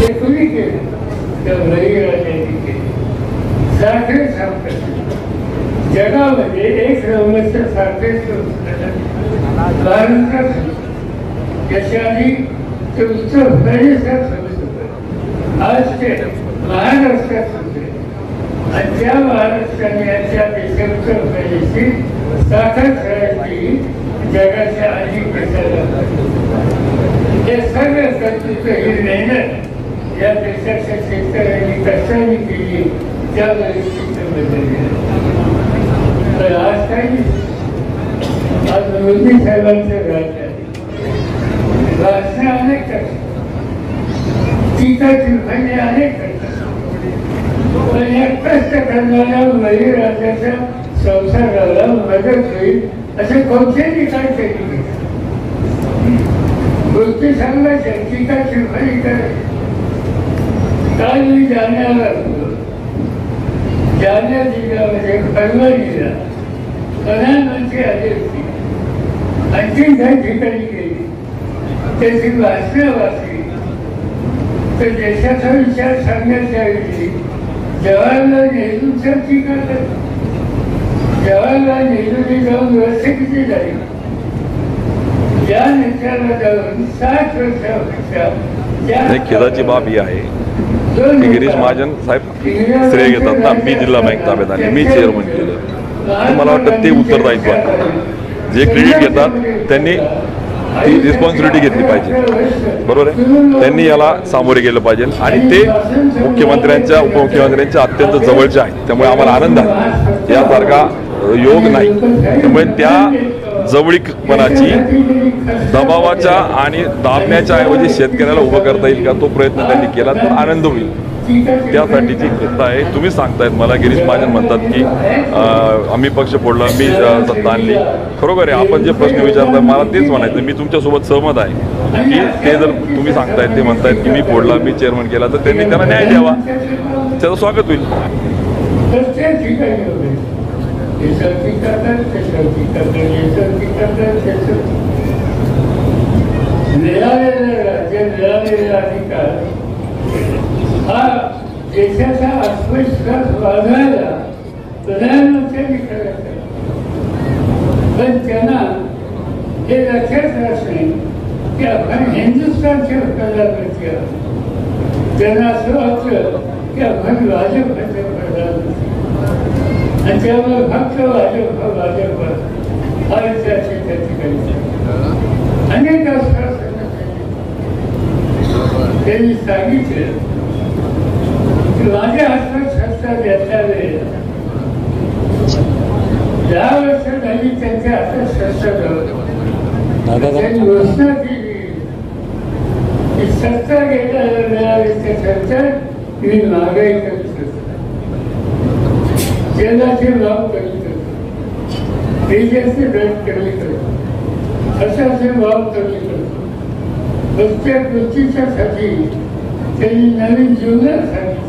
ते कुणी केलं तर बळीराजांनी केलं. साखरे सांगतात जगामध्ये एक नंबरचं साखरे भारतात त्याच्याआधी ते उत्तर प्रदेशात होतं, आज ते महाराष्ट्रात होते आणि त्या महाराष्ट्राने याच्या देशात उत्तर प्रदेशची साखर खेळायची जगाच्या आधी कशाला हे सगळं कर्तृत्व ही मेहनत या देशाच्या शेतकऱ्यांनी कष्टाने केली त्यामुळे चित्र बदलले. तर आज काही आज मोदी साहेबांचं राज्य आहे. भाषण अनेक करतात, टीका टिप्पणी अनेक करतात, पण या कष्ट करणाऱ्या बळीराजाच्या संसाराला मदत होईल असे कोणतेही काय केली गोष्टी सांगायच्या, टीका टिप्पणी करायची. काल मी जाण्याला जालना जिल्ह्यामध्ये परभणीला प्रधानमंत्री आले होते. आणखी काही ठिकाणी गेली त्याची भाषणं वाचली तर देशाचा विचार सांगण्याच्या ऐवजी जवाहरलाल नेहरूंचा टीका करतात. जवाहरलाल नेहरूंनी जाऊन वर्ष किती झाली, या नेत्याला जाऊन 60 वर्षापेक्षा खेदाची बाब ही आहे की गिरीश महाजन साहेब श्रेय घेतात ना, मी जिल्हा बँक ताब्यात आली, मी चेअरमन केलं. मला वाटतं ते उत्तरदायित्व आहे. जे क्रेडिट घेतात त्यांनी ती रिस्पॉन्सिबिलिटी घेतली पाहिजे, बरोबर आहे. त्यांनी याला सामोरे गेलं पाहिजे आणि ते मुख्यमंत्र्यांच्या उपमुख्यमंत्र्यांच्या अत्यंत जवळचे आहेत. त्यामुळे आम्हाला आनंद आहे. यासारखा योग नाही, त्यामुळे त्या जवळीकपणाची दबावाच्या आणि दाबण्याच्या ऐवजी शेतकऱ्याला उभं करता येईल का तो प्रयत्न त्यांनी केला तर आनंद होईल. त्यासाठीची चिंता आहे. तुम्ही सांगतायत मला, गिरीश महाजन म्हणतात की आम्ही पक्ष फोडला, मी सत्ता आणली. खरोखर आहे, आपण जे प्रश्न विचारताय मला तेच म्हणायचं. मी तुमच्यासोबत सहमत आहे की ते जर तुम्ही सांगतायत, ते म्हणतायत की मी फोडला, मी चेअरमन केला, तर त्यांनी त्याला न्याय द्यावा, त्याचं स्वागत होईल. हा देशाचा आत्मविश्वास वाढवायला प्रधानमंत्र्यांनी करायचं, पण त्यांना हे लक्षात राहत नाही की आपण हिंदुस्थानच्या प्रधानमंत्री आहोत. त्यांना असं वाटलं की आपण भाजपचे प्रधानमंत्री आणि त्यामुळे फक्त भाजप हा विचारची त्या ठिकाणी अनेक आश्वासनं त्यांनी सांगितलं. माझ्या हातात सत्ता घेतल्या वेळेला 10 वर्ष झाली त्यांच्या हातात सत्ता त्यांनी घोषणा केली की सत्ता घेतल्या मिळाली त्यानंतर मी महागाई कमी करतो, तेलाचे भाव कमी करतो, तेलाचे दर कमी करतो, खताचे भाव कमी करतो. प्रत्येक गोष्टीच्यासाठी त्यांनी नवीन जीवनात सांगितलं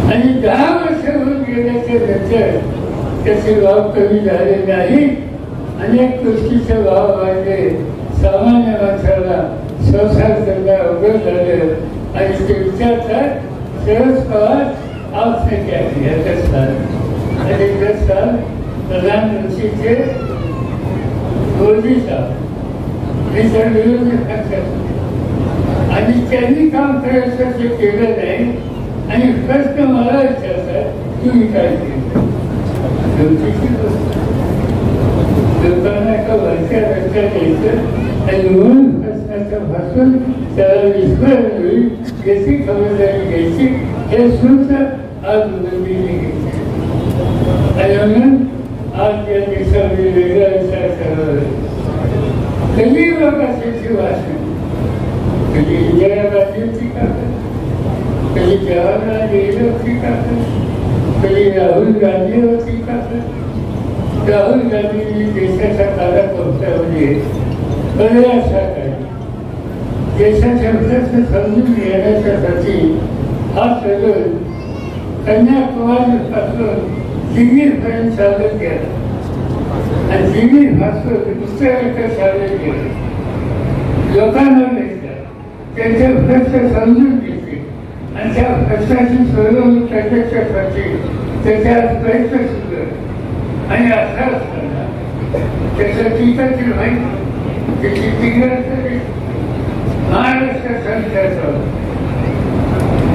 आणि 10 वर्ष होऊन गेल्याच्या नंतर त्याचे भाव कमी झाले नाही. अनेक गोष्टीचे भाव वाढले, सामान्य माणसाला संसार करणं अवघड झालं आणि ते विचारतात शरद पवार आपने क्या किया 10 साल. आणि 10 साल प्रधानमंत्रीचे मोदी साहेब विरोधी पक्षात आणि त्यांनी काम करायचं ते केलं नाही. आणि प्रश्न मला विचारतात तुम्ही काय केलं. लोकांना एका वरच्या रस्त्यात यायचं आणि म्हणून प्रश्नाचं भासून त्याला विस्मरण होईल याची खबरदारी घ्यायची. हे सुद्धा आज मोदींनी घेतली आणि म्हणून आज या देशामध्ये वेगळा विचार करावा. कधी लोकांची भाषण, कधी इंदिरा गांधीची करतात, कधी जवाहरलाल नेहरूची करतात, कधी राहुल गांधीवरती करतात. राहुल गांधींनी देशाच्या कानाकोपऱ्यामध्ये बऱ्याचशा काही देशाच्या प्रश्न समजून घेण्यासाठी हा सगळं कन्याकुमारीपासून दिल्लीपर्यंत चालत गेला आणि दिल्लीपासून दुसऱ्या एका चालत गेलं. लोकांना त्यांच्या प्रश्न समजून घेतले आणि त्या प्रश्नाची सोडवणूक प्रत्यक्षासाठी त्याच्यात प्रयत्न सुरू आणि असा असताना त्याचं टीकाची माहिती त्याची टीका महाराष्ट्र संस्थाचा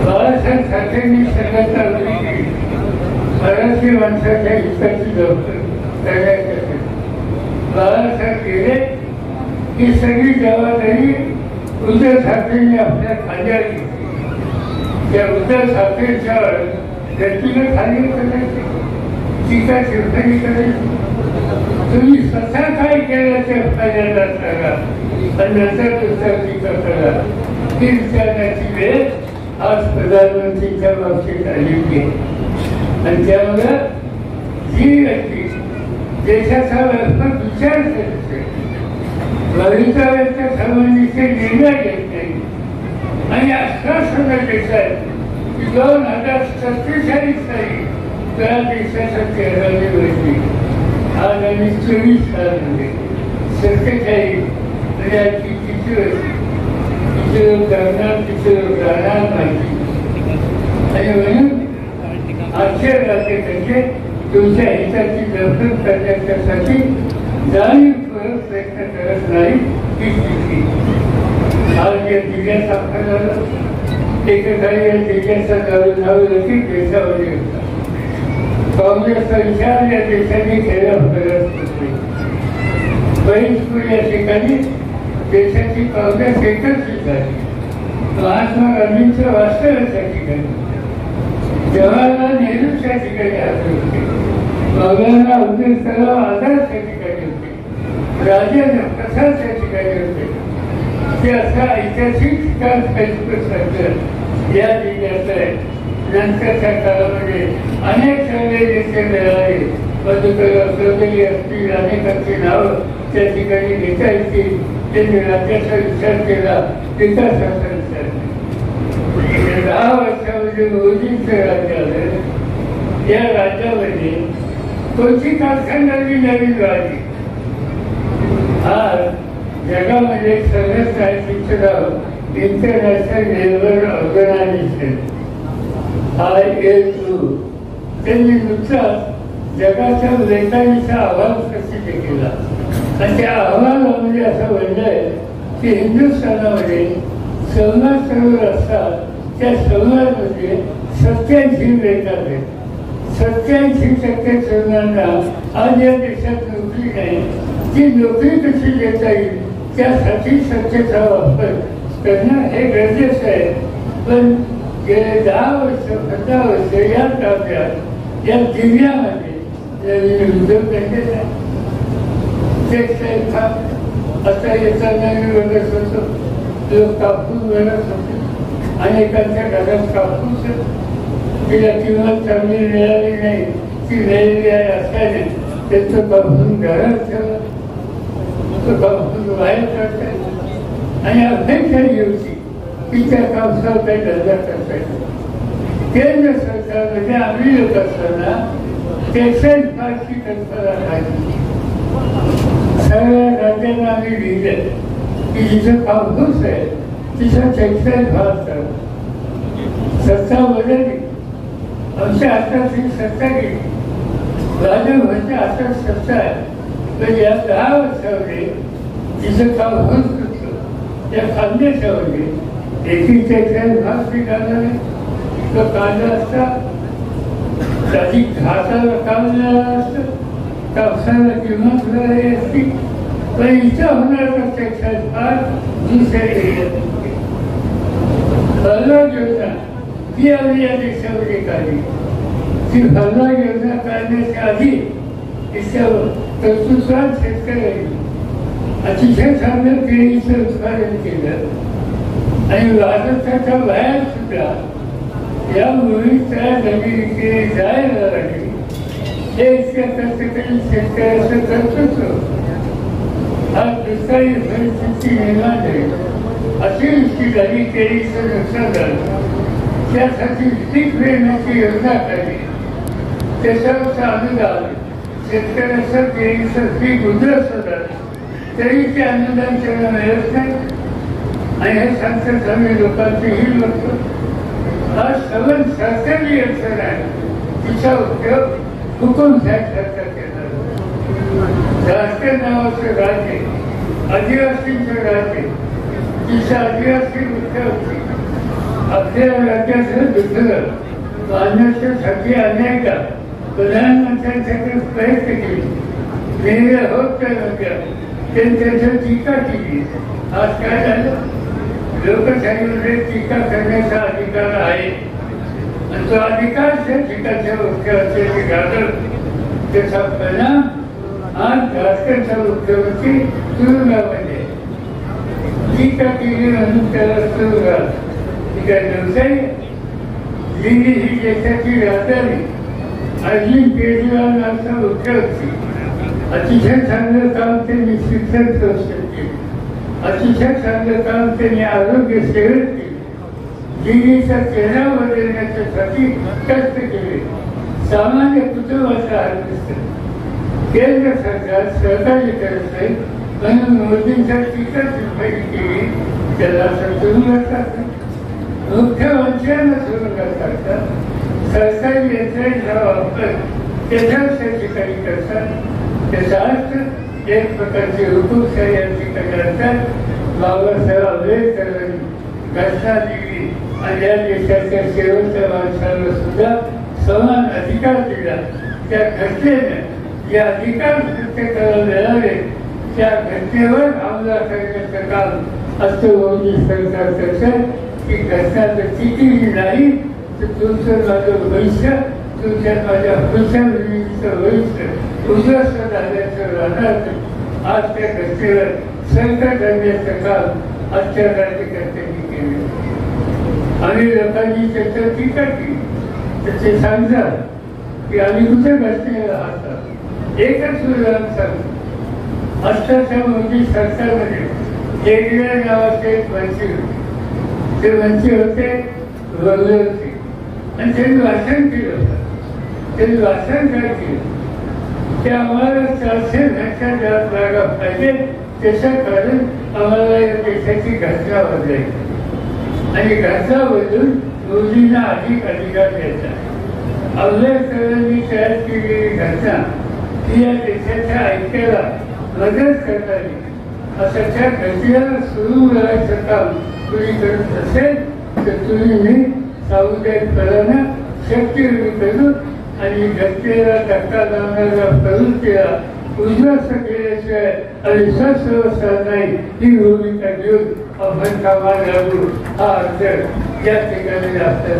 बाळासाहेब ठाकरेंनी संघटना उभी केली मराठी माणसाच्या हिताची जबाबदारी करण्यासाठी बाळासाहेब गेले ही सगळी जबाबदारी उद्धव ठाकरेंनी आपल्या खांद्यावर घेतली त्या उद्धव ठाकरेंच्या व्यक्तीला खाली करायची टीका टिप्पणी करायची तुम्ही स्वतः काय केलं ते फायद्याला सांगा आणि नंतर दुसऱ्या टीका करा ही विचारण्याची वेळ आज प्रधानमंत्रीच्या बाबतीत आलेली आहे आणि त्यामुळे जी व्यक्ती देशाचा व्यापक विचार करते भवितव्याच्या संबंधीचे निर्णय घेत नाही आणि आश्वासन देत आहेत की 2047 साली त्या देशाच्या 13वी वर्षी आज आम्ही 24 सालामध्ये 47 म्हणजे आजची किती वर्षी किती लोक करणार किती लोक राहणार माहिती आणि म्हणून आजच्या राज्याकडे तुमच्या हिताची जपणूक करण्यासाठी जाणीवपूर्वक प्रयत्न करत नाही ही स्थिती आज या जिल्ह्यात आपण झालं एकेकाळी या जिल्ह्याचा नाव देखील देशामध्ये होता काँग्रेसचा विचार या देशाने केला करत होते बरीचपूर या ठिकाणी देशाची काँग्रेस एकत्रित झाली महात्मा गांधींचं वास्तव्य त्या ठिकाणी जवाहरलाल नेहरूच्या ठिकाणी आले होते मौलाना अब्दुल कलाम आझादच्या ठिकाणी होते राजेंद्र प्रसादच्या ठिकाणी होते ते असा ऐतिहासिक ठिकाण सारखं या जिल्ह्यात आहे नंतरच्या काळामध्ये अनेक चांगले नेते मिळाले मधुकरराव चौधरी असतील अनेकांची नावं त्या ठिकाणी घेता येतील त्यांनी राज्याचा विचार केला विकासाचा विचार केला 10 वर्षामध्ये मोदींचं राज्य आलं या राज्यामध्ये कोणती कारखानदारी नवीन राहिली आज जगामध्ये सर्वच राजशिक्षण इंटरनॅशनल लेबर ऑर्गनायझेशन ILO त्यांनी नुकताच जगाच्या लेखांचा अहवाल प्रसिद्ध केला आणि त्या अहवालामध्ये असं म्हणलंय की हिंदुस्थानामध्ये संवाद सरोवर असतात त्या संवादामध्ये 87 लेखा आहेत 87% तरुणांना आज या देशात नोकरी नाही ती नोकरी कशी देता येईल त्यासाठी सत्तेचा वापर करणं हे गरजेचं आहे पण गेले 10 वर्ष 15 वर्ष या काव्यात या जिल्ह्यामध्ये नवीन उद्योग केले नाही टेक्सटाईल खात आता याचा नवीन वगैरे होतो लोक कापूस बनत होते अनेकांच्या घरात कापूस तिला किंमत चांगली मिळाली नाही ती मिळाली आहे असल्याने त्याचं कापून घरात ठेवलं तो कापूस बाहेर काढताय आणि अपेक्षा होती की त्या कापसावर काही धंदा करता येतो केंद्र सरकारमध्ये आम्ही लोक असताना टेक्सटाईल पार्कची कल्पना झाली सगळ्या राज्यांना आम्ही लिहिलं की जिथं कापूस आहे तिथं टेक्सटाईल पार्क करा सत्ता बदलली आमच्या हाताची सत्ता गेली भाजपच्या हातात सत्ता आहे पण या 10 वर्षामध्ये तिचं कापूस होतं त्या कांद्याच्यामध्ये एकही टेक्सटाईल पार्क निघाला नाही तो कांदा असता त्याची घासाला काम मिळालं असतं कापसाला किंमत मिळाली असती पण इथं होणारा टेक्सटाईल पार्क दुसऱ्या एरियात फळबाग योजना ती आम्ही या देशामध्ये काढली ती फळबाग योजना काढण्याच्या आधी तिच्यावर कर्तृत्वात शेतकऱ्यांनी अतिशय चांगलं केळीचं उत्पादन केलं आणि भारताच्या बाहेर सुद्धा या मोहिमेत तयार झालेली केळी जायला लागली हे इतक्या कष्टकरी शेतकऱ्याचं कर्तृत्व आज दुष्काळी परिस्थिती निर्माण झाली अतिवृष्टी झाली केळीचं नुकसान झालं त्यासाठी पीक पेरण्याची योजना काढली त्याच्यावरचं अनुदान शेतकऱ्याचं केळीचं पीक उद्ध्वस्त झालं तरी ते अनुदान त्यांना मिळत नाही आणि हे संत आम्ही लोकांचे ही लोक हा सवन सरकारची अडचण आहे. तिचा उपयोग हुकुमशाही सरकार केला. राष्ट्र नावाचं राज्य आदिवासींचं राज्य तिचा आदिवासी मुख्य होती. आपल्या राज्याचं दुसरं बांधण्यासाठी अनेकदा प्रधानमंत्र्यांसाठी प्रयत्न केले होत नव्हत्या. त्याच्यावर टीका केली. आज काय झालं? लोकशाहीमध्ये टीका करण्याचा अधिकार आहे आणि तो अधिकार त्या टीकाच्या मुख्यमंत्र्यांनी घालत. त्याचा परिणाम आज झारखंडचा मुख्यमंत्री तुरुंगामध्ये टीका केली म्हणून त्याला तुरुंगात. ती काय नव्हते. दिल्ली ही देशाची राजधानी. अरविंद केजरीवाल नावाचा मुख्यमंत्री अतिशय चांगलं काम त्यांनी शिक्षण संस्थेत केले. अतिशय चांगलं काम त्यांनी आरोग्य सेवेत केले. दिल्लीचा चेहरा बदलण्यासाठी कष्ट केले. सामान्य कुटुंबाचा हात केंद्र सरकार सहकार्य करत नाही म्हणून मोदींच्या टीका टिप्पणी केली. त्याला तुरुंगात टाकतात. मुख्यमंत्र्यांना तुरुंगात टाकतात. सरकारी यंत्रणेचा वापर त्याच्यावर ठिकाणी करतात. त्याचा अर्थ एक प्रकारची हुकुमशाही या ठिकाणी करतात. बाबासाहेब आंबेडकरांनी घटना दिली आणि या देशाच्या शेवटच्या माणसाला सुद्धा समान अधिकार दिला. त्या घटनेने जे अधिकार प्रत्येकाला मिळाले त्या घटनेवर हमला करण्याचं काम असं मोदी सरकार करतं. की घटना जर टिकली नाही तर तुमचं माझं भविष्य तुमच्या माझ्या पुढच्या पिढीचं भविष्य उद्ध्वस्त झाल्याचं राहणार. आज त्या घटनेवर संकट आणण्याचं काम आजच्या राज्यकर्त्यांनी केलं. आम्ही लोकांनी त्याच्यावर टीका केली तर ते सांगतात की आम्ही कुठे घटनेला राहतात. एकच उदाहरण सांगतो. आत्ताच्या मोदी सरकारमध्ये केजरीवाल नावाचे एक मंत्री होते. ते मंत्री होते वगैरे होते आणि त्यांनी भाषण केलं होतं. त्यांनी भाषण काय केलं ते आम्हाला 400 घंटा जागा पाहिजे. त्याचं कारण आम्हाला या देशाची घटना बदलायची आणि घटना बदलून मोदींना अधिक अधिकार द्यायचा. आंबेडकरांनी तयार केलेली घटना ही या देशाच्या ऐक्याला मदत करणारी. असं त्या घटनेला सुरू करायचं काम तुम्ही करत असेल तर तुम्ही मी सामुदायिकपणानं शक्ती करू आणि घटनेला धक्का लावणारा प्रवृत्तीला उद्ध्वस्त केल्याशिवाय आणि संस्था नाही ही भूमिका घेऊन आपण कामाला लागू. हा अर्थ या ठिकाणी आपल्या